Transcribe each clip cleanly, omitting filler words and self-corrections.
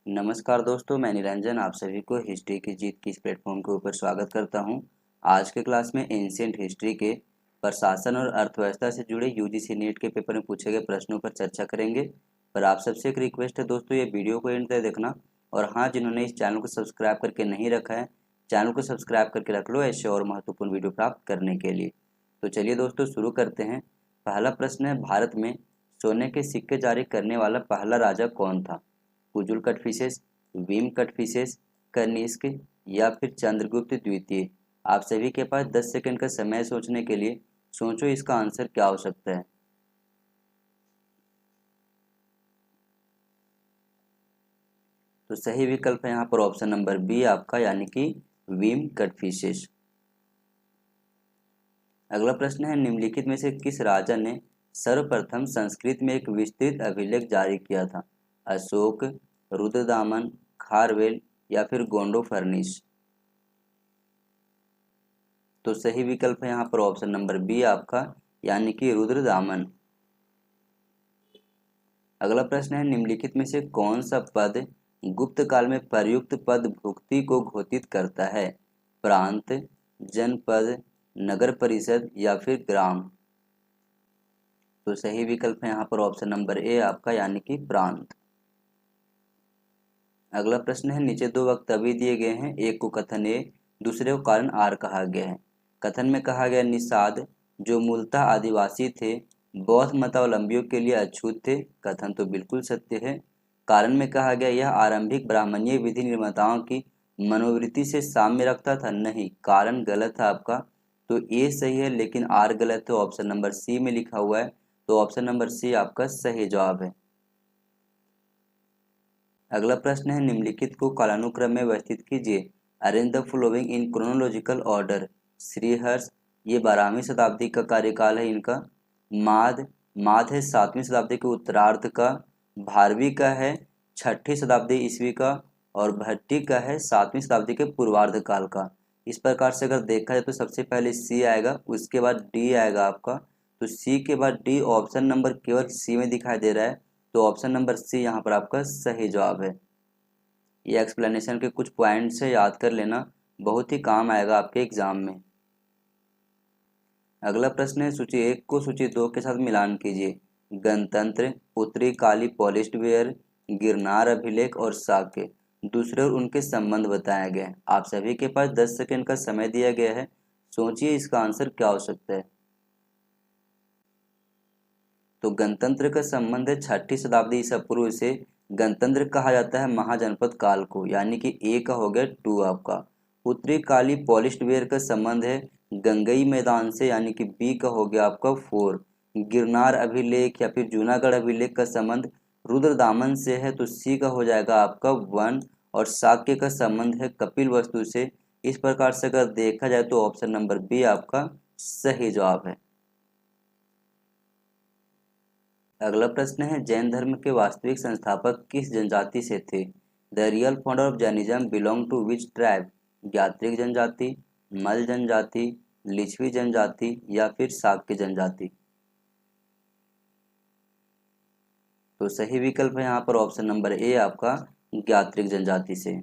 नमस्कार दोस्तों, मैं निरंजन आप सभी को हिस्ट्री की जीत की इस प्लेटफॉर्म के ऊपर स्वागत करता हूं। आज के क्लास में एंशिएंट हिस्ट्री के प्रशासन और अर्थव्यवस्था से जुड़े यूजीसी नीट के पेपर में पूछे गए प्रश्नों पर चर्चा करेंगे। पर आप सबसे एक रिक्वेस्ट है दोस्तों, ये वीडियो को एंड तक देखना। और हाँ, जिन्होंने इस चैनल को सब्सक्राइब करके नहीं रखा है, चैनल को सब्सक्राइब करके रख लो ऐसे और महत्वपूर्ण वीडियो प्राप्त करने के लिए। तो चलिए दोस्तों शुरू करते हैं। पहला प्रश्न है, भारत में सोने के सिक्के जारी करने वाला पहला राजा कौन था? कुजुल कटफिशेस, भीम कटफिशेस, कनिष्क या फिर चंद्रगुप्त द्वितीय। आप सभी के पास 10 सेकंड का समय सोचने के लिए। सोचो इसका आंसर क्या हो सकता है। तो सही विकल्प है यहाँ पर ऑप्शन नंबर बी आपका, यानी कि भीम कटफिशेस। अगला प्रश्न है, निम्नलिखित में से किस राजा ने सर्वप्रथम संस्कृत में एक विस्तृत अभिलेख जारी किया था? अशोक, रुद्रदामन, खारवेल या फिर गोंडो फर्निस। तो सही विकल्प है यहाँ पर ऑप्शन नंबर बी आपका, यानी कि रुद्रदामन। अगला प्रश्न है, निम्नलिखित में से कौन सा पद गुप्त काल में प्रयुक्त पद भुक्ति को घोषित करता है? प्रांत, जनपद, नगर परिषद या फिर ग्राम। तो सही विकल्प है यहाँ पर ऑप्शन नंबर ए आपका, यानी कि प्रांत। अगला प्रश्न है, नीचे दो वक्तव्य दिए गए हैं, एक को कथन ए, दूसरे को कारण आर कहा गया है। कथन में कहा गया, निषाद जो मूलतः आदिवासी थे बौद्ध मतावलंबियों के लिए अछूत थे। कथन तो बिल्कुल सत्य है। कारण में कहा गया, यह आरंभिक ब्राह्मणीय विधि निर्माताओं की मनोवृत्ति से साम्य रखता था। नहीं, कारण गलत था आपका। तो ए सही है लेकिन आर गलत है, ऑप्शन नंबर सी में लिखा हुआ है। तो ऑप्शन नंबर सी आपका सही जवाब है। अगला प्रश्न है, निम्नलिखित को कालानुक्रम में व्यवस्थित कीजिए। Arrange the following in chronological order. Sriharsh, ये 12वीं शताब्दी का कार्यकाल है इनका। माद, माद है 7वीं शताब्दी के उत्तरार्ध का। भारवी का है 6ठी शताब्दी ईस्वी का। और भट्टी का है 7वीं शताब्दी के पूर्वार्ध काल का। इस प्रकार से अगर देखा जाए तो सबसे पहले सी आएगा, उसके बाद डी आएगा आपका। तो सी के बाद डी, ऑप्शन नंबर केवल सी में दिखाई दे रहा है। तो ऑप्शन नंबर सी यहाँ पर आपका सही जवाब है। ये एक्सप्लेनेशन के कुछ पॉइंट्स है, याद कर लेना, बहुत ही काम आएगा आपके एग्जाम में। अगला प्रश्न है, सूची 1 को सूची 2 के साथ मिलान कीजिए। गणतंत्र, उत्तरी काली पॉलिश्ड वेयर, गिरनार अभिलेख और साक्य। दूसरे और उनके संबंध बताया गया है। आप सभी के पास 10 सेकंड का समय दिया गया है। सोचिए इसका आंसर क्या हो सकता है। तो गणतंत्र का संबंध है 6ठी शताब्दी ईसा पूर्व से। गणतंत्र कहा जाता है महाजनपद काल को, यानी कि ए का हो गया 2 आपका। उत्तरी काली पॉलिश्ड वेयर का संबंध है गंगई मैदान से, यानी कि बी का हो गया आपका 4। गिरनार अभिलेख या फिर जूनागढ़ अभिलेख का संबंध रुद्रदामन से है, तो सी का हो जाएगा आपका 1। और शाक्य का संबंध है कपिल वस्तु से। इस प्रकार से अगर देखा जाए तो ऑप्शन नंबर बी आपका सही जवाब है। अगला प्रश्न है, जैन धर्म के वास्तविक संस्थापक किस जनजाति से थे? The real founder of Jainism belong to which tribe? ज्ञात्रिक जनजाति, मल जनजाति, लिच्छवी जनजाति या फिर शाक्य जनजाति। तो सही विकल्प है यहाँ पर ऑप्शन नंबर ए आपका, ज्ञात्रिक जनजाति से।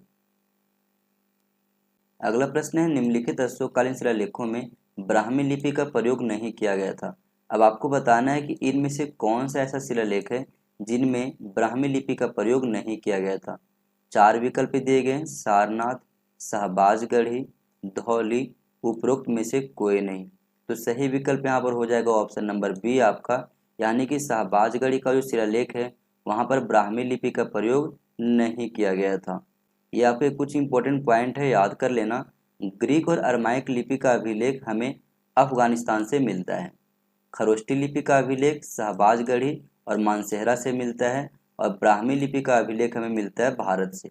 अगला प्रश्न है, निम्नलिखित अशोककालीन शिलालेखों में ब्राह्मी लिपि का प्रयोग नहीं किया गया था। अब आपको बताना है कि इनमें से कौन सा ऐसा शिलालेख है जिनमें ब्राह्मी लिपि का प्रयोग नहीं किया गया था। 4 विकल्प दिए गए हैं, सारनाथ, शाहबाजगढ़ी, धौली, उपरोक्त में से कोई नहीं। तो सही विकल्प यहाँ पर हो जाएगा ऑप्शन नंबर बी आपका, यानी कि शाहबाजगढ़ी का जो शिलालेख है वहाँ पर ब्राह्मी लिपि का प्रयोग नहीं किया गया था। ये आपके कुछ इंपॉर्टेंट पॉइंट है, याद कर लेना। ग्रीक और अरमाइक लिपि का अभिलेख हमें अफगानिस्तान से मिलता है। खरोष्टी लिपि का अभिलेख शाहबाजगढ़ी और मानसेहरा से मिलता है। और ब्राह्मी लिपि का अभिलेख हमें मिलता है भारत से।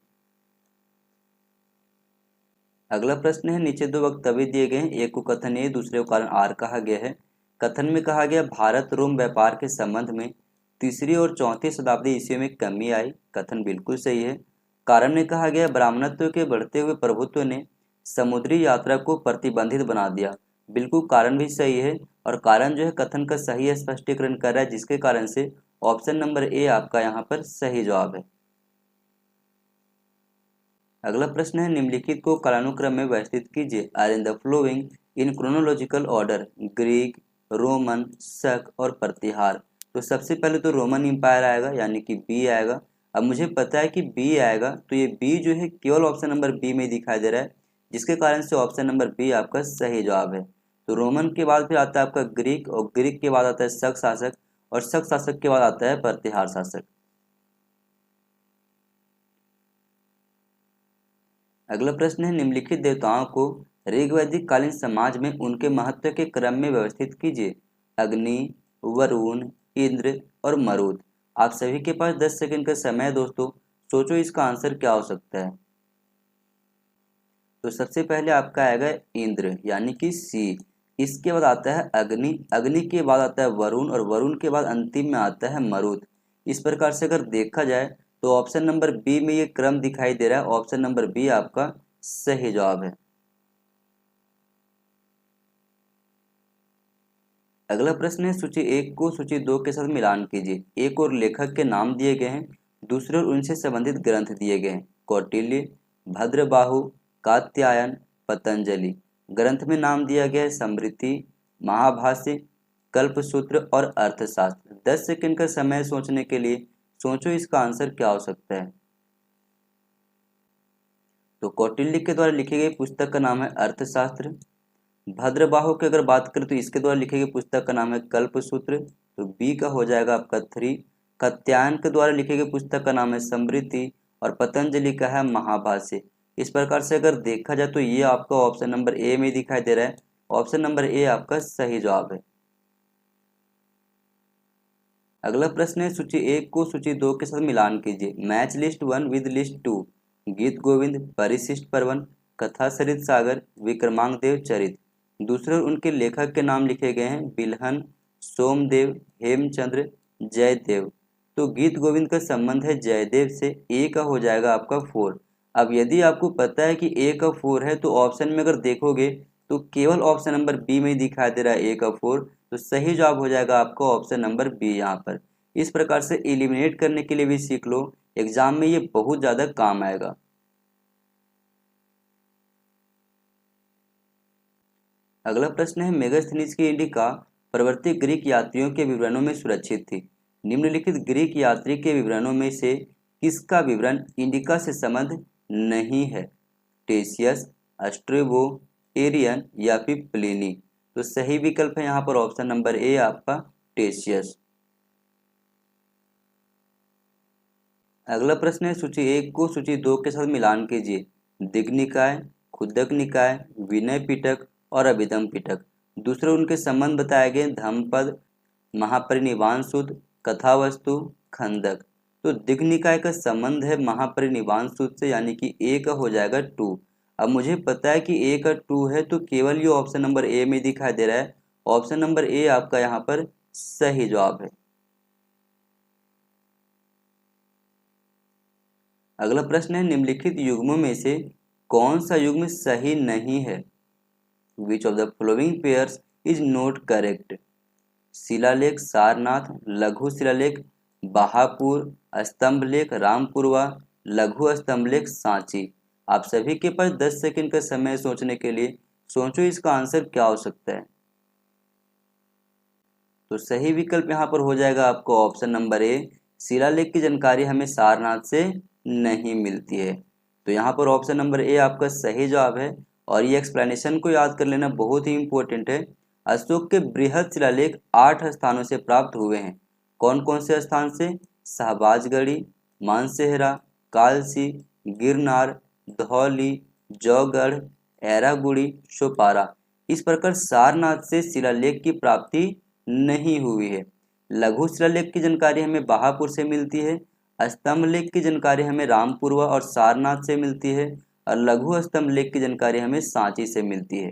अगला प्रश्न है, नीचे दो वक्तव्य दिए गए हैं, एक को कथन ए, दूसरे को कारण आर कहा गया है। कथन में कहा गया, भारत रोम व्यापार के संबंध में 3री और 4ठी शताब्दी ईस्वी में कमी आई। कथन बिल्कुल सही है। कारण में कहा गया, ब्राह्मणत्व के बढ़ते हुए प्रभुत्व ने समुद्री यात्रा को प्रतिबंधित बना दिया। बिल्कुल कारण भी सही है। और कारण जो है कथन का सही स्पष्टीकरण कर रहा है, जिसके कारण से ऑप्शन नंबर ए आपका यहाँ पर सही जवाब है। अगला प्रश्न है निम्नलिखित को कालानुक्रम में व्यवस्थित कीजिए। Arrange the following in chronological order Greek, Roman, Shaka और प्रतिहार। तो सबसे पहले तो रोमन एम्पायर आएगा यानी कि बी आएगा। अब मुझे पता है कि बी आएगा, तो ये बी जो है केवल ऑप्शन नंबर बी में दिखाई दे रहा है, जिसके कारण से ऑप्शन नंबर बी आपका सही जवाब है। तो रोमन के बाद फिर आता है आपका ग्रीक, और ग्रीक के बाद आता है शक शासक, और शक शासक के बाद आता है प्रतिहार शासक। अगला प्रश्न है निम्नलिखित देवताओं को ऋग्वैदिक कालीन समाज में उनके महत्व के क्रम में व्यवस्थित कीजिए। अग्नि, वरुण, इंद्र और मरुत। आप सभी के पास 10 सेकंड का समय है दोस्तों, सोचो इसका आंसर क्या हो सकता है। तो सबसे पहले आपका आएगा इंद्र यानी कि सी, इसके बाद आता है अग्नि, अग्नि के बाद आता है वरुण, और वरुण के बाद अंतिम में आता है मरुत। इस प्रकार से अगर देखा जाए तो ऑप्शन नंबर बी में ये क्रम दिखाई दे रहा है, ऑप्शन नंबर बी आपका सही जवाब है। अगला प्रश्न है सूची 1 को सूची 2 के साथ मिलान कीजिए। एक और लेखक के नाम दिए गए हैं, दूसरे और उनसे संबंधित ग्रंथ दिए गए हैं। कौटिल्य, भद्रबाहु, कात्यायन, पतंजलि। ग्रंथ में नाम दिया गया है समृद्धि, महाभाष्य, कल्पसूत्र और अर्थशास्त्र। 10 सेकंड का समय सोचने के लिए, सोचो इसका आंसर क्या हो सकता है। तो कौटिल्य के द्वारा लिखी गई पुस्तक का नाम है अर्थशास्त्र। भद्रबाहु की अगर बात करें तो इसके द्वारा लिखी गई पुस्तक का नाम है कल्पसूत्र, तो बी का हो जाएगा आपका 3। कात्यायन के द्वारा लिखी गई पुस्तक का नाम है समृद्धि, और पतंजलि का है महाभाष्य। इस प्रकार से अगर देखा जाए तो ये आपका ऑप्शन नंबर ए में दिखाई दे रहा है, ऑप्शन नंबर ए आपका सही जवाब है। अगला प्रश्न है सूची 1 को सूची 2 के साथ मिलान कीजिए। Match list 1 with list 2। गीत गोविंद, परिशिष्ट पर्वन, कथा सरित सागर, विक्रमांक देव चरित। दूसरे उनके लेखक के नाम लिखे गए हैं बिल्हन, सोमदेव, हेमचंद्र, जयदेव। तो गीत गोविंद का संबंध है जयदेव से, ए का हो जाएगा आपका 4। अब यदि आपको पता है कि ए का 4 है तो ऑप्शन में अगर देखोगे तो केवल ऑप्शन नंबर बी में ही दिखाई दे रहा है ए का 4, तो सही जवाब हो जाएगा आपका ऑप्शन नंबर बी यहाँ पर। इस प्रकार से एलिमिनेट करने के लिए भी सीख लो, एग्जाम में ये बहुत ज़्यादा काम आएगा। अगला प्रश्न है मेगास्थनीज की इंडिका प्रवर्ती ग्रीक यात्रियों के विवरणों में सुरक्षित थी। निम्नलिखित ग्रीक यात्री के विवरणों में से किसका विवरण इंडिका से संबंध नहीं है। टेसियस, स्ट्रेबो, एरियन या फिर प्लिनी। तो सही विकल्प है यहाँ पर ऑप्शन नंबर ए आपका टेसियस। अगला प्रश्न है सूची 1 को सूची 2 के साथ मिलान कीजिए। दिग्निकाय, खुद्दक निकाय, विनय पिटक और अभिधम पिटक। दूसरे उनके संबंध बताए गए धम्मपद, महापरिनिर्वाण सूत्र, कथावस्तु, खंडक। तो दिग्निकाय का संबंध है महापरिनिर्वाण सूत्र से, यानी कि ए का हो जाएगा 2। अब मुझे पता है कि ए का 2 है, तो केवल ये ऑप्शन नंबर ए में दिखाई दे रहा है, ऑप्शन नंबर ए आपका यहाँ पर सही जवाब है। अगला प्रश्न है निम्नलिखित युग्मों में से कौन सा युग्म सही नहीं है। Which of the following pairs is not correct. शिलालेख सारनाथ, लघु शिलालेख बहापुर, स्तंभलेख रामपुरवा, लघु स्तंभलेख सांची। आप सभी के पास 10 सेकंड का समय सोचने के लिए, सोचो इसका आंसर क्या हो सकता है। तो सही विकल्प यहाँ पर हो जाएगा आपको ऑप्शन नंबर ए। शिलालेख की जानकारी हमें सारनाथ से नहीं मिलती है, तो यहाँ पर ऑप्शन नंबर ए आपका सही जवाब है। और ये एक्सप्लेनेशन को याद कर लेना बहुत ही इंपॉर्टेंट है। अशोक के बृहद शिलालेख 8 स्थानों से प्राप्त हुए हैं। कौन कौन से स्थान से? शाहबाजगढ़ी, मानसेहरा, कालसी, गिरनार, धौली, जौगढ़, एरागुड़ी, सोपारा। इस प्रकार सारनाथ से शिलालेख की प्राप्ति नहीं हुई है। लघु शिलालेख की जानकारी हमें बहापुर से मिलती है, स्तंभ लेख की जानकारी हमें रामपुरवा और सारनाथ से मिलती है, और लघु स्तंभ लेख की जानकारी हमें सांची से मिलती है।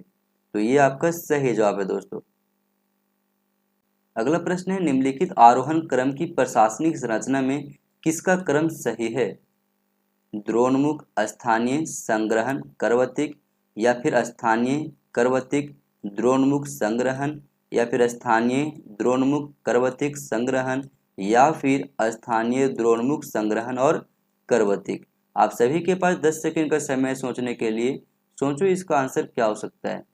तो ये आपका सही जवाब है दोस्तों। अगला प्रश्न है निम्नलिखित आरोहण क्रम की प्रशासनिक संरचना में किसका क्रम सही है। द्रोणमुख, स्थानीय, संग्रहण, करवतिक, या फिर स्थानीय, करवतिक, द्रोणमुख, संग्रहण, या फिर स्थानीय, द्रोणमुख, करवतिक, संग्रहण, या फिर स्थानीय, द्रोणमुख, संग्रहण और करवतिक। आप सभी के पास 10 सेकंड का समय है सोचने के लिए। सोचो इसका आंसर क्या हो सकता है।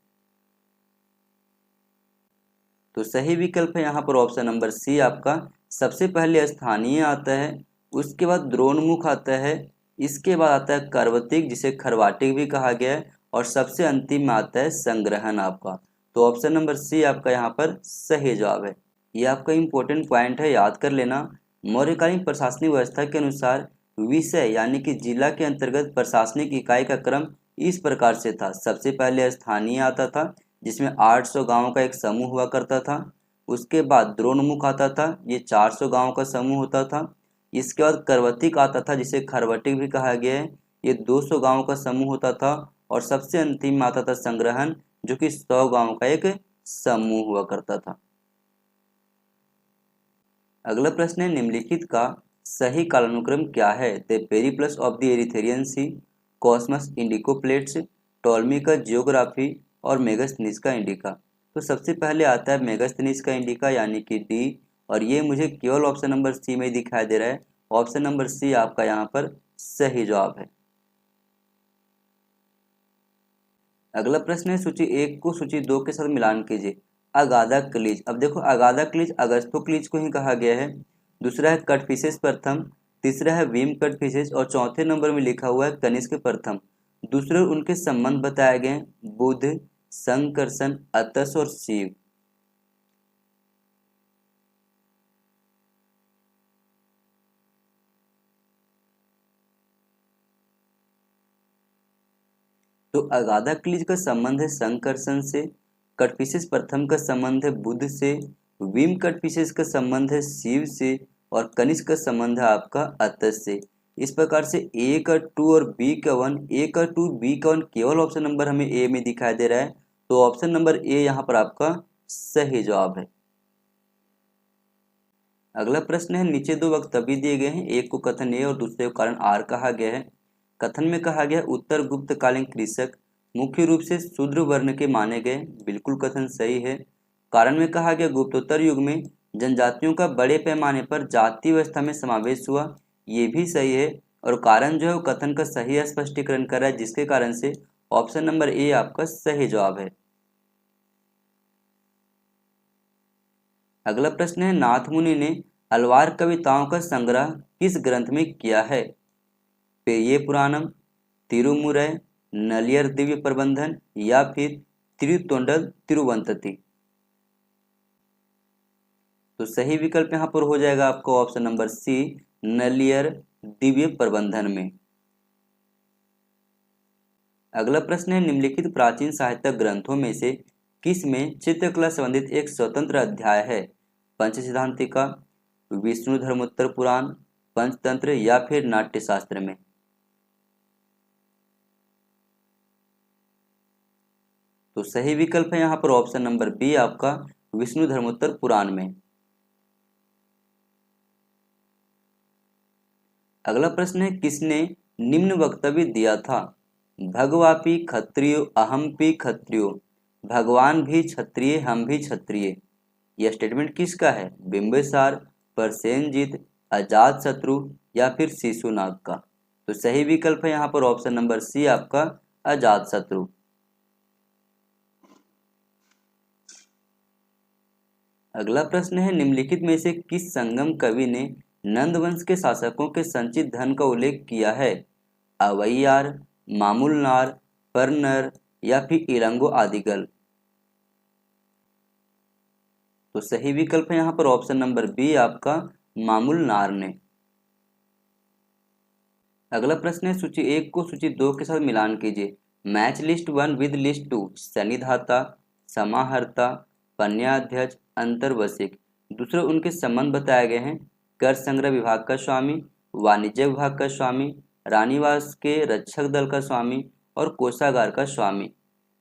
तो सही विकल्प है यहाँ पर ऑप्शन नंबर सी आपका। सबसे पहले स्थानीय आता है, उसके बाद द्रोणमुख आता है, इसके बाद आता है कर्वतिक जिसे खरवाटिक भी कहा गया है, और सबसे अंतिम में आता है संग्रहण आपका। तो ऑप्शन नंबर सी आपका यहाँ पर सही जवाब है। ये आपका इम्पोर्टेंट पॉइंट है, याद कर लेना। मौर्यकालीन प्रशासनिक व्यवस्था के अनुसार विषय यानी कि जिला के अंतर्गत प्रशासनिक इकाई का क्रम इस प्रकार से था। सबसे पहले स्थानीय आता था जिसमें 800 गांवों का एक समूह हुआ करता था। उसके बाद द्रोणमुख आता था, ये 400 गांवों का समूह होता था। इसके बाद करवतिक आता था जिसे खरवटिक भी कहा गया है, ये 200 गांवों का समूह होता था। और सबसे अंतिम में आता था संग्रहण जो कि 100 गांवों का एक समूह हुआ करता था। अगला प्रश्न है निम्नलिखित का सही कालानुक्रम क्या है। The Periplus of the Erythraean Sea, Cosmas Indicopleustes, Ptolemy का जियोग्राफी और मेगास्थनीज का इंडिका। तो सबसे पहले आता है मेगास्थनीज का इंडिका यानी कि डी, और ये मुझे केवल ऑप्शन नंबर सी में दिखाई दे रहा है। ऑप्शन नंबर सी आपका यहाँ पर सही जवाब है। अगला प्रश्न है सूची 1 को सूची 2 के साथ मिलान कीजिए। अगाधा क्लीज, अब देखो अगाधा क्लीज अगस्तो क्लीज को ही कहा गया है। दूसरा है कटफिशेस प्रथम, तीसरा है वीम कटफिशेस, और चौथे नंबर में लिखा हुआ है कनिष्क प्रथम। दूसरे उनके संबंध बताए गए बुध, संकर्षण, अतस और शिव। तो अगाधा क्लीज का संबंध है संकर्षण से, कटफिशेस प्रथम का संबंध है बुध से, विम कटफिशेस का संबंध है शिव से, और कनिष्क का संबंध है आपका अतस से। इस प्रकार से ए का 2 और बी का 1, ए का 2 बी का 1 केवल ऑप्शन नंबर हमें ए में दिखाई दे रहा है। तो ऑप्शन नंबर ए यहाँ पर आपका सही जवाब है। अगला प्रश्न है नीचे दो वक्तव्य दिए गए हैं, एक को कथन ए और दूसरे को कारण आर कहा गया है। कथन में कहा गया उत्तर गुप्तकालीन कृषक मुख्य रूप से शूद्र वर्ण के माने गए, बिल्कुल कथन सही है। कारण में कहा गया गुप्तोत्तर युग में जनजातियों का बड़े पैमाने पर जाति व्यवस्था में समावेश हुआ, ये भी सही है। और कारण जो है वो कथन का सही स्पष्टीकरण कर रहा है, जिसके कारण से ऑप्शन नंबर ए आपका सही जवाब है। अगला प्रश्न है नाथ मुनि ने अलवार कविताओं का संग्रह किस ग्रंथ में किया है। पेरिये पुराणम, तिरुमुरै, नलियर दिव्य प्रबंधन या फिर तिरुतोंडल तिरुवंतति। तो सही विकल्प यहाँ पर हो जाएगा आपका ऑप्शन नंबर सी, नलियर दिव्य प्रबंधन में। अगला प्रश्न है निम्नलिखित प्राचीन साहित्यिक ग्रंथों में से किस में चित्रकला संबंधित एक स्वतंत्र अध्याय है। पंचसिद्धांतिका, विष्णु धर्मोत्तर पुराण, पंचतंत्र या फिर नाट्यशास्त्र में। तो सही विकल्प है यहाँ पर ऑप्शन नंबर बी आपका विष्णु धर्मोत्तर पुराण में। अगला प्रश्न है किसने निम्न वक्तव्य दिया था। भगवापि क्षत्रियो अहमपि क्षत्रियो, भगवान भी क्षत्रिय हम भी क्षत्रिय। यह स्टेटमेंट किसका है। बिंबिसार, प्रसेनजीत, अजात शत्रु या फिर शिशुनाग का। तो सही विकल्प है यहाँ पर ऑप्शन नंबर सी आपका अजात शत्रु। अगला प्रश्न है निम्नलिखित में से किस संगम कवि ने नंदवंश के शासकों के संचित धन का उल्लेख किया है। अवैयार, मामूलनार, परनर या फिर इलंगो आदिगल। तो सही विकल्प है यहाँ पर ऑप्शन नंबर बी आपका मामूलनार ने। अगला प्रश्न है सूची 1 को सूची 2 के साथ मिलान कीजिए। मैच लिस्ट 1 विद लिस्ट 2, शनिधाता, समाहर्ता, पन्याध्यक्ष, अंतर्वसिक। दूसरे उनके संबंध बताए गए हैं कर संग्रह विभाग का स्वामी, वाणिज्य विभाग का स्वामी, रानीवास के रक्षक दल का स्वामी और कोषागार का स्वामी।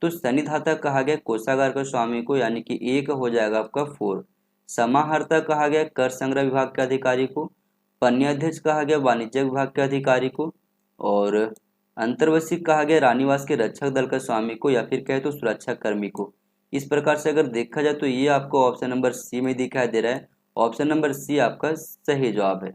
तो शनिधाता कहा गया कोषागार का स्वामी को, यानी कि ए का हो जाएगा आपका 4। समाहर्ता कहा गया कर संग्रह विभाग के अधिकारी को, पन्याध्यक्ष कहा गया वाणिज्य विभाग के अधिकारी को, और अंतर्वसिक कहा गया रानीवास के रक्षक दल का स्वामी को या फिर कहे तो सुरक्षा कर्मी को। इस प्रकार से अगर देखा जाए तो ये आपको ऑप्शन नंबर सी में दिखाई दे रहा है। ऑप्शन नंबर सी आपका सही जवाब है।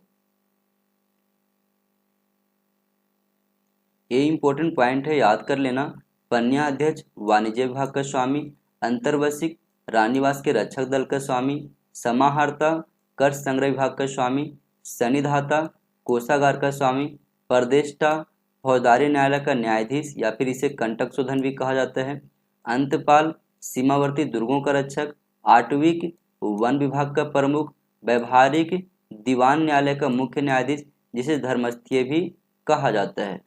ये इंपॉर्टेंट पॉइंट है, याद कर लेना। पन्या अध्यक्ष वाणिज्य विभाग का स्वामी, अंतर्वसिक रानीवास के रक्षक दल का स्वामी, समाहर्ता कर संग्रह विभाग का स्वामी, सनिधाता कोषागार का स्वामी, परदेष्टा फौजदारी न्यायालय का न्यायाधीश या फिर इसे कंटक शोधन भी कहा जाता है, अंतपाल सीमावर्ती दुर्गों का रक्षक, आटविक वन विभाग का प्रमुख, व्यवहारिक दीवान न्यायालय का मुख्य न्यायाधीश जिसे धर्मस्थीय भी कहा जाता है।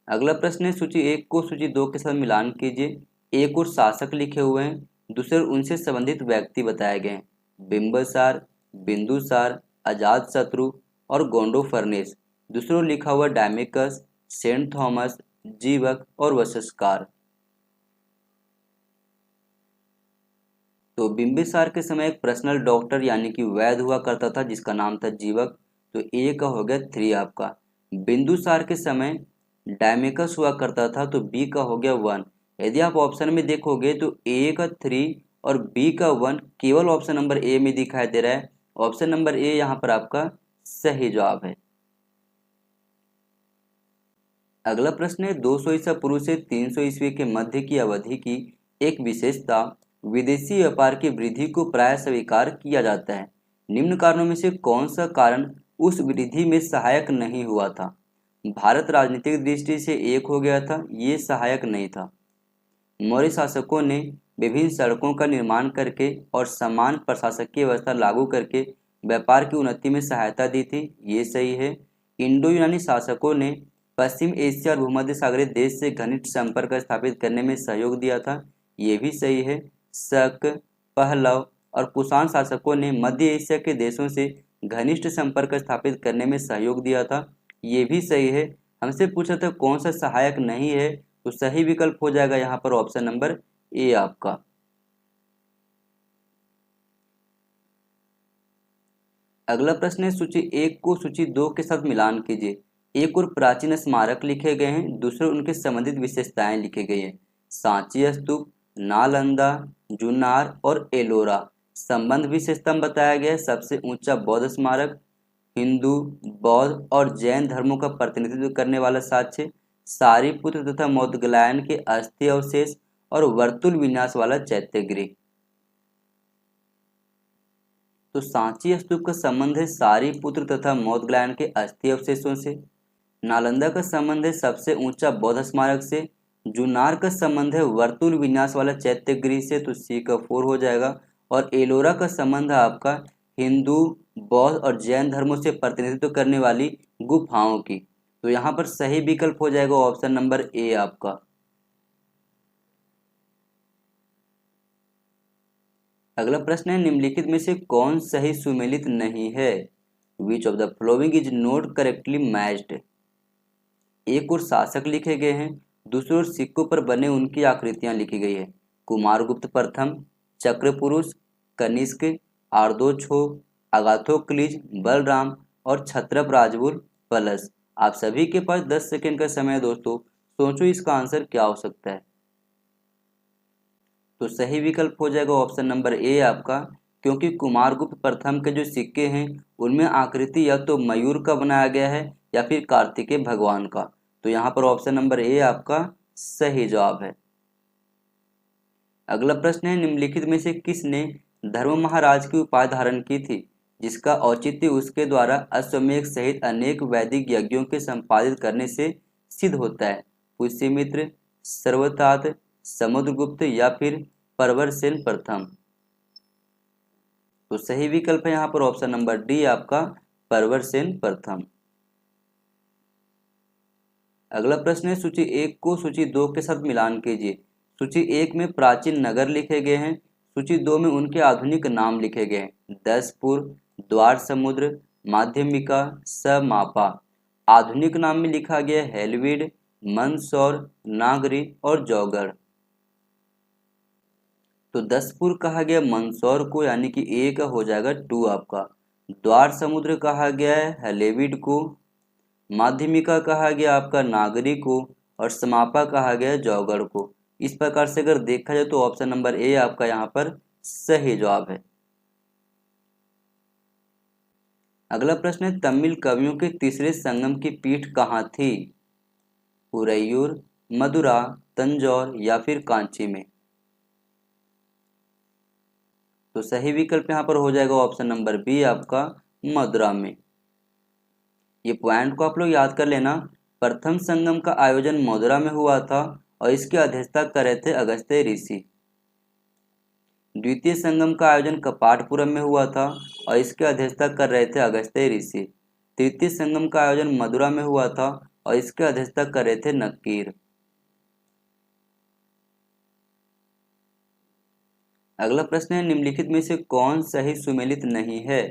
अगला प्रश्न है, सूची 1 को सूची 2 के साथ मिलान कीजिए। एक और शासक लिखे हुए हैं, दूसरे उनसे संबंधित व्यक्ति बताए गए हैं। बिंबिसार, बिंदुसार, अजातशत्रु और गोंडोफर्नेस। दूसरों लिखा हुआ डायमिकस, सेंट थॉमस, जीवक और वशस्कार। तो बिंबिसार के समय एक पर्सनल डॉक्टर यानी कि वैद्य हुआ करता था जिसका नाम था जीवक, तो ए का हो गया 3 आपका। बिंदुसार के समय डायमिकस हुआ करता था तो बी का हो गया 1। यदि आप ऑप्शन में देखोगे तो ए का 3 और बी का 1 केवल ऑप्शन नंबर ए में दिखाई दे रहा है। ऑप्शन नंबर ए यहाँ पर आपका सही जवाब है। अगला प्रश्न है, 200 ईसा पूर्व से 300 ईस्वी के मध्य की अवधि की एक विशेषता, विदेशी व्यापार की वृद्धि को प्राय स्वीकार किया जाता है। निम्न कारणों में से कौन सा कारण उस वृद्धि में सहायक नहीं हुआ था? भारत राजनीतिक दृष्टि से एक हो गया था, ये सहायक नहीं था। मौर्य शासकों ने विभिन्न सड़कों का निर्माण करके और समान प्रशासकीय व्यवस्था लागू करके व्यापार की उन्नति में सहायता दी थी, ये सही है। इंडो यूनानी शासकों ने पश्चिम एशिया और भूमध्य सागरीय देश से घनिष्ठ संपर्क स्थापित करने में सहयोग दिया था, ये भी सही है। शक, पहलव और कुषाण शासकों ने मध्य एशिया के देशों से घनिष्ठ संपर्क स्थापित करने में सहयोग दिया था, ये भी सही है। हमसे पूछा था कौन सा सहायक नहीं है, तो सही विकल्प हो जाएगा यहाँ पर ऑप्शन नंबर ए आपका। अगला प्रश्न है, सूची 1 को सूची 2 के साथ मिलान कीजिए। एक और प्राचीन स्मारक लिखे गए हैं, दूसरे उनके संबंधित विशेषताएं लिखी गई है। सांची स्तूप, नालंदा, जुन्नार और एलोरा। संबंध विशेषता बताया गया है। सबसे ऊंचा बौद्ध स्मारक, हिंदू, बौद्ध और जैन धर्मों का प्रतिनिधित्व करने वाला साक्ष्य, सारीपुत्र तथा मोदगलायन के अस्थि अवशेष और वर्तुल विन्यास वाला चैत्यगृह। तो सांची स्तूप का संबंध है सारीपुत्र तथा मोदगलायन के अस्थि अवशेषों से। नालंदा का संबंध है सबसे ऊंचा बौद्ध स्मारक से। जुन्नार का संबंध है वर्तुल विन्यास वाला चैत्यगृह से, तो सी का 4 हो जाएगा। और एलोरा का संबंध है आपका हिंदू, बौद्ध और जैन धर्मों से प्रतिनिधित्व करने वाली गुफाओं की, तो यहाँ पर सही विकल्प हो जाएगा ऑप्शन नंबर ए आपका। अगला प्रश्न है, निम्नलिखित में से कौन सही सुमेलित नहीं है? Which of the following is not correctly matched. एक और शासक लिखे गए हैं, दूसरे ओर सिक्कों पर बने उनकी आकृतियां लिखी गई है। कुमारगुप्त प्रथम, चक्रपुरुष, कनिष्क, आर्दोछो, अगाथोक्लिज, बलराम और छत्रप राजगुरु पलस। आप सभी के पास 10 सेकंड का समय है दोस्तों, सोचो इसका आंसर क्या हो सकता है। तो सही विकल्प हो जाएगा ऑप्शन नंबर ए आपका, क्योंकि कुमारगुप्त प्रथम के जो सिक्के हैं उनमें आकृति या तो मयूर का बनाया गया है या फिर कार्तिकेय भगवान का, तो यहाँ पर ऑप्शन नंबर ए आपका सही जवाब है। अगला प्रश्न है, निम्नलिखित में से किसने धर्म महाराज की उपाधि धारण की थी जिसका औचित्य उसके द्वारा अश्वमेध सहित अनेक वैदिक यज्ञों के संपादित करने से सिद्ध होता है? पुष्यमित्र, सर्वतात, समुद्रगुप्त या फिर प्रवरसेन प्रथम। तो सही विकल्प है यहाँ पर ऑप्शन नंबर डी आपका, प्रवरसेन प्रथम। अगला प्रश्न है, सूची 1 को सूची 2 के साथ मिलान कीजिए। सूची 1 में प्राचीन नगर लिखे गए हैं, सूची 2 में उनके आधुनिक नाम लिखे गए हैं। दसपुर, द्वार समुद्र, माध्यमिका, समापा। आधुनिक नाम में लिखा गया हेलवीड, मंदसौर, नागरी और जौगढ़। तो दसपुर कहा गया मंदसौर को, यानी कि ए का हो जाएगा 2 आपका। द्वार समुद्र कहा गया है हेलेविड को, माध्यमिका कहा गया आपका नागरी को और समापा कहा गया जौगढ़ को। इस प्रकार से अगर देखा जाए तो ऑप्शन नंबर ए आपका यहाँ पर सही जवाब है। अगला प्रश्न है, तमिल कवियों के तीसरे संगम की पीठ कहाँ थी? उरैयूर, मदुरा, तंजौर या फिर कांची में? तो सही विकल्प यहाँ पर हो जाएगा ऑप्शन नंबर बी आपका, मदुरा में। ये पॉइंट को आप लोग याद कर लेना। प्रथम संगम का आयोजन मदुरा में हुआ था और इसकी अध्यक्षता कर रहे थे अगस्त्य ऋषि। द्वितीय संगम का आयोजन कपाटपुरम में हुआ था और इसकी अध्यक्षता कर रहे थे अगस्त्य ऋषि। तृतीय संगम का आयोजन मदुरा में हुआ था और इसकी अध्यक्षता कर रहे थे नक्कीर। अगला प्रश्न है, निम्नलिखित में से कौन सही सुमेलित नहीं है?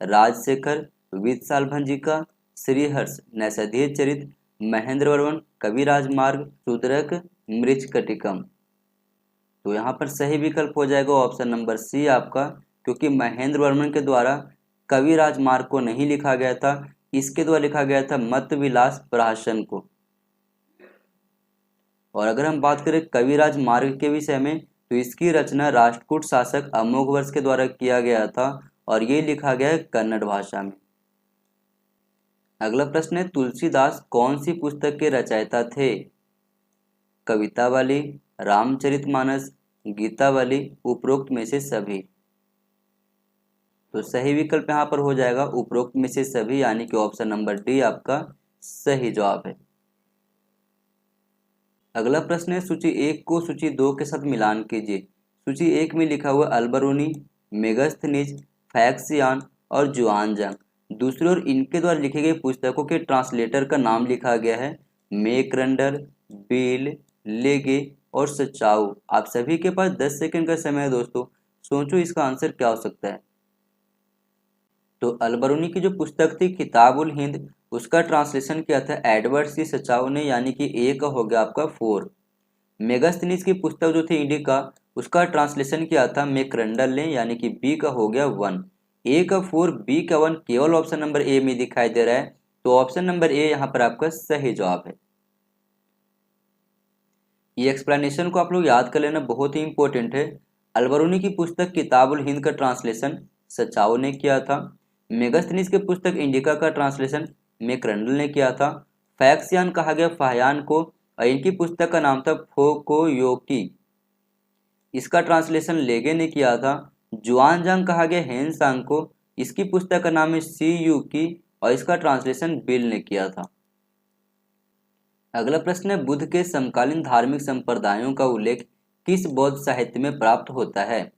राजशेखर, वित्साल भंजिका, श्रीहर्ष नैषधीय चरित, महेंद्र वर्मन कवि राजमार्ग, शूद्रक मृच्छकटिकम। तो यहाँ पर सही विकल्प हो जाएगा ऑप्शन नंबर सी आपका, क्योंकि महेंद्र वर्मन के द्वारा कवि राजमार्ग को नहीं लिखा गया था, इसके द्वारा लिखा गया था मत विलास प्रहसन को। और अगर हम बात करें कवि राजमार्ग के विषय में, तो इसकी रचना राष्ट्रकूट शासक अमोघवर्ष के द्वारा किया गया था और ये लिखा गया है कन्नड़ भाषा में। अगला प्रश्न है, तुलसीदास कौन सी पुस्तक के रचयिता थे? कवितावली, रामचरितमानस, गीतावली, उपरोक्त में से सभी। तो सही विकल्प यहाँ पर हो जाएगा उपरोक्त में से सभी, यानी कि ऑप्शन नंबर डी आपका सही जवाब है। अगला प्रश्न है, सूची 1 को सूची 2 के साथ मिलान कीजिए। सूची 1 में लिखा हुआ अल्बरूनी, मेगस्थनीज, फैक्सियान और जुआनजंग। दूसरी ओर इनके द्वारा लिखी गई पुस्तकों के ट्रांसलेटर का नाम लिखा गया है मेकरंडर, बील, लेगे और सचाऊ। आप सभी के पास 10 सेकंड का समय है दोस्तों, सोचो इसका आंसर क्या हो सकता है। तो अल्बरूनी की जो पुस्तक थी किताबुल हिंद, उसका ट्रांसलेशन किया था एडवर्ड सी सचाऊ ने, यानी कि ए का हो गया आपका 4। मेगास्थनीज की पुस्तक जो थी इंडिका, उसका ट्रांसलेशन किया था मैकरंडल ने, यानी कि बी का हो गया 1। ए का 4, बी का 1 केवल ऑप्शन नंबर ए में दिखाई दे रहा है, तो ऑप्शन नंबर ए यहाँ पर आपका सही जवाब है। ये एक्सप्लेनेशन को आप लोग याद कर लेना, बहुत ही इंपॉर्टेंट है। अल्बरूनी की पुस्तक किताबुल हिंद का ट्रांसलेशन सचाऊ ने किया था। मेगास्थनीज की पुस्तक इंडिका का ट्रांसलेशन मैकरंडल ने किया था। फैक्सियान कहा गया फाहयान को और इनकी पुस्तक का नाम था फोकोयोकी, इसका ट्रांसलेशन लेगे ने किया था। जुआनजांग कहा गया हेनसांग को, इसकी पुस्तक का नाम है सी यू की और इसका ट्रांसलेशन बिल ने किया था। अगला प्रश्न है, बुद्ध के समकालीन धार्मिक संप्रदायों का उल्लेख किस बौद्ध साहित्य में प्राप्त होता है?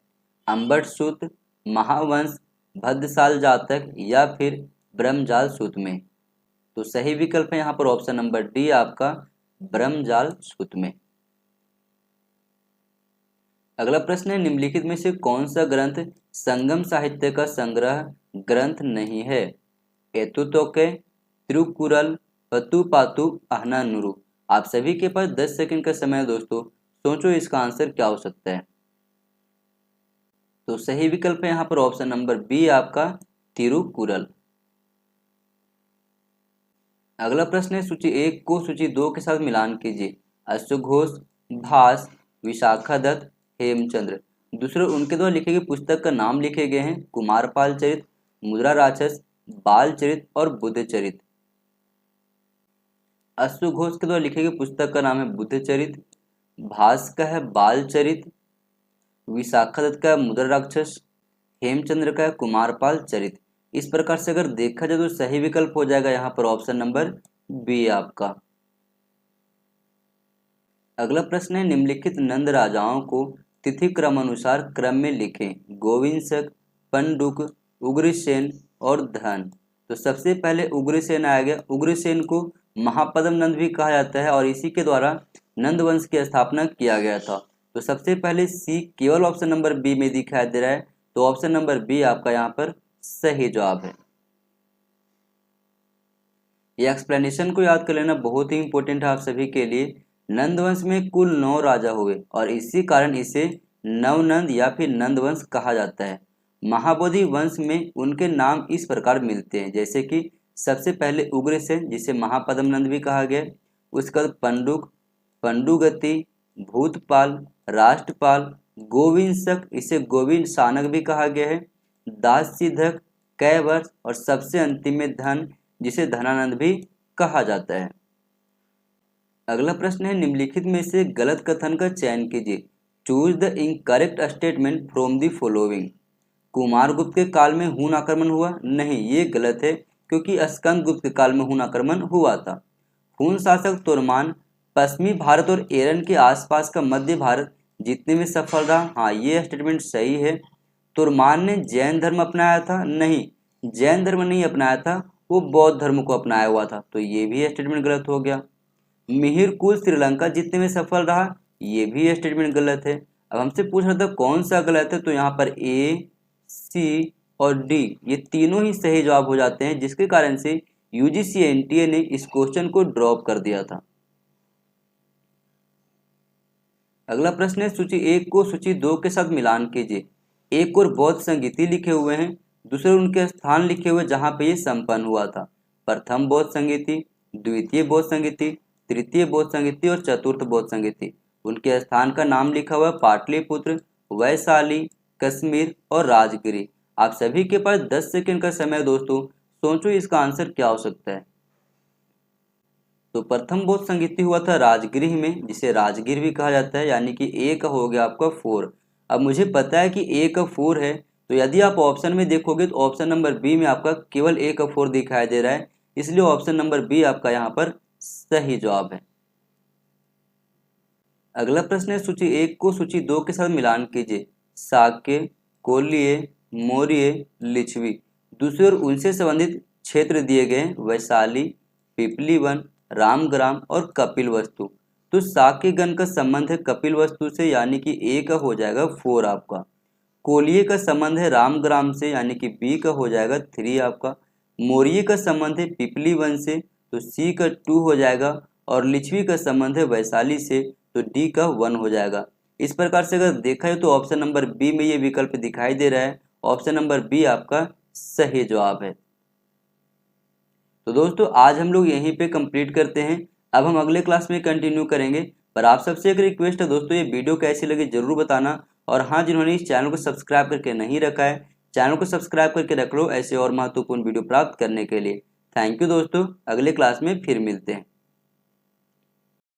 अम्बट सूत्र, महावंश, भद्रसाल जातक या फिर ब्रह्मजाल सूत्र में? तो सही विकल्प है यहाँ पर ऑप्शन नंबर डी आपका ब्रह्मजाल सूत्र में। अगला प्रश्न है, निम्नलिखित में से कौन सा ग्रंथ संगम साहित्य का संग्रह ग्रंथ नहीं है? एतुतोके, तिरुकुरल, पतुपातु, अहनानुरु। आप सभी के पास 10 सेकंड का समय है दोस्तों, सोचो इसका आंसर क्या हो सकता है। तो सही विकल्प है यहाँ पर ऑप्शन नंबर बी आपका तिरुकुरल। अगला प्रश्न है, सूची 1 को सूची 2 के साथ मिलान कीजिए। अश्वघोष, भास, विशाखादत्त, हेमचंद्र। दूसरे उनके द्वारा लिखी गई पुस्तक का नाम लिखे गए हैं कुमारपाल चरित, मुद्रा राक्षस, बाल चरित और बुद्ध चरित। अश्वघोष के द्वारा लिखी गई पुस्तक का नाम है बुद्ध चरित, भास का है बाल चरित, विशाखादत्त का मुद्रा राक्षस, हेमचंद्र का है कुमारपाल चरित। इस प्रकार से अगर देखा जाए तो सही विकल्प हो जाएगा यहाँ पर ऑप्शन नंबर बी आपका। अगला प्रश्न है, निम्नलिखित नंद राजाओं को तिथि क्रम अनुसार क्रम में लिखें। गोविंदशक, पंडुक, उग्रसेन और धन। तो सबसे पहले उग्रसेन आया गया। उग्रसेन को महापद्म नंद भी कहा जाता है और इसी के द्वारा नंद वंश की स्थापना किया गया था। तो सबसे पहले सी केवल ऑप्शन नंबर बी में दिखाई दे रहा है, तो ऑप्शन नंबर बी आपका यहाँ पर सही जवाब है। ये एक्सप्लेनेशन को याद कर लेना, बहुत ही इंपॉर्टेंट है आप सभी के लिए। नंदवंश में कुल 9 राजा हुए और इसी कारण इसे नवनंद या फिर नंदवंश कहा जाता है। महाबोधि वंश में उनके नाम इस प्रकार मिलते हैं, जैसे कि सबसे पहले उग्रसेन जिसे महापद्म नंद भी कहा गया, उसके बाद पंडुक, पंडुगति, भूतपाल, राष्ट्रपाल, गोविंदशक इसे गोविंद शानक भी कहा गया है, दाससिद्धक, कै वर्ष और सबसे अंतिम में धन, जिसे धनानंद भी कहा जाता है। अगला प्रश्न है, निम्नलिखित में से गलत कथन का चयन कीजिए। Choose the incorrect statement from the following. Kumaragupta के काल में हून आक्रमण हुआ? नहीं, ये गलत है, क्योंकि स्कंदगुप्त के काल में हून आक्रमण हुआ था। हून शासक तोरमान पश्चिमी भारत और एरन के आसपास का मध्य भारत जीतने में सफल रहा। हाँ, ये स्टेटमेंट सही है। तोरमान ने जैन धर्म अपनाया था? नहीं, जैन धर्म नहीं अपनाया था, वो बौद्ध धर्म को अपनाया हुआ था, तो ये भी स्टेटमेंट गलत हो गया। मिहिर कुल श्रीलंका जीतने में सफल रहा? ये भी स्टेटमेंट गलत है। अब हमसे पूछ रहा था कौन सा गलत है, तो यहाँ पर ए, सी और डी ये तीनों ही सही जवाब हो जाते हैं, जिसके कारण से यूजीसी एनटीए ने इस क्वेश्चन को ड्रॉप कर दिया था। अगला प्रश्न है, सूची 1 को सूची 2 के साथ मिलान कीजिए। एक और बौद्ध संगीति लिखे हुए हैं, दूसरे उनके स्थान लिखे हुए जहां पे ये संपन्न हुआ था। प्रथम बौद्ध संगीति, द्वितीय बौद्ध संगीति, तृतीय बौद्ध संगीति और चतुर्थ बौद्ध संगीति। उनके स्थान का नाम लिखा हुआ है पाटलिपुत्र, वैशाली, कश्मीर और राजगिरी। आप सभी के पास 10 सेकंड का समय है दोस्तों, सोचो इसका आंसर क्या हो सकता है। तो प्रथम बौद्ध संगीति हुआ था राजगिरी में, जिसे राजगीर भी कहा जाता है, यानी कि ए का हो गया आपका 4। अब मुझे पता है कि ए का 4 है, तो यदि आप ऑप्शन में देखोगे तो ऑप्शन नंबर बी में आपका केवल ए का 4 दिखाई दे रहा है, इसलिए ऑप्शन नंबर बी आपका यहाँ पर सही जवाब है। अगला प्रश्न है, सूची 1 को सूची 2 के साथ मिलान कीजिए। शाक्य, कोल्लिय, मौर्य, लिच्छवी। दूसरे और उनसे संबंधित क्षेत्र दिए गए वैशाली, पिपली वन, रामग्राम और कपिल वस्तु। तो शाक्यगण का संबंध है कपिल वस्तु से, यानी कि ए का हो जाएगा 4 आपका। कोल्लिय का संबंध है रामग्राम से, यानी कि बी का हो जाएगा 3 आपका। मौर्य का संबंध है पिपली वन से, तो सी का 2 हो जाएगा। और लिच्छवी का संबंध है वैशाली से, तो डी का 1 हो जाएगा। इस प्रकार से अगर देखा है तो ऑप्शन नंबर बी में ये विकल्प दिखाई दे रहा है, ऑप्शन नंबर बी आपका सही जवाब है। तो दोस्तों आज हम लोग यहीं पे कंप्लीट करते हैं, अब हम अगले क्लास में कंटिन्यू करेंगे। पर आप सबसे एक रिक्वेस्ट है दोस्तों, ये वीडियो कैसी लगी जरूर बताना। और हाँ, जिन्होंने इस चैनल को सब्सक्राइब करके नहीं रखा है, चैनल को सब्सक्राइब करके रख लो ऐसे और महत्वपूर्ण वीडियो प्राप्त करने के लिए। थैंक यू दोस्तों, अगले क्लास में फिर मिलते हैं।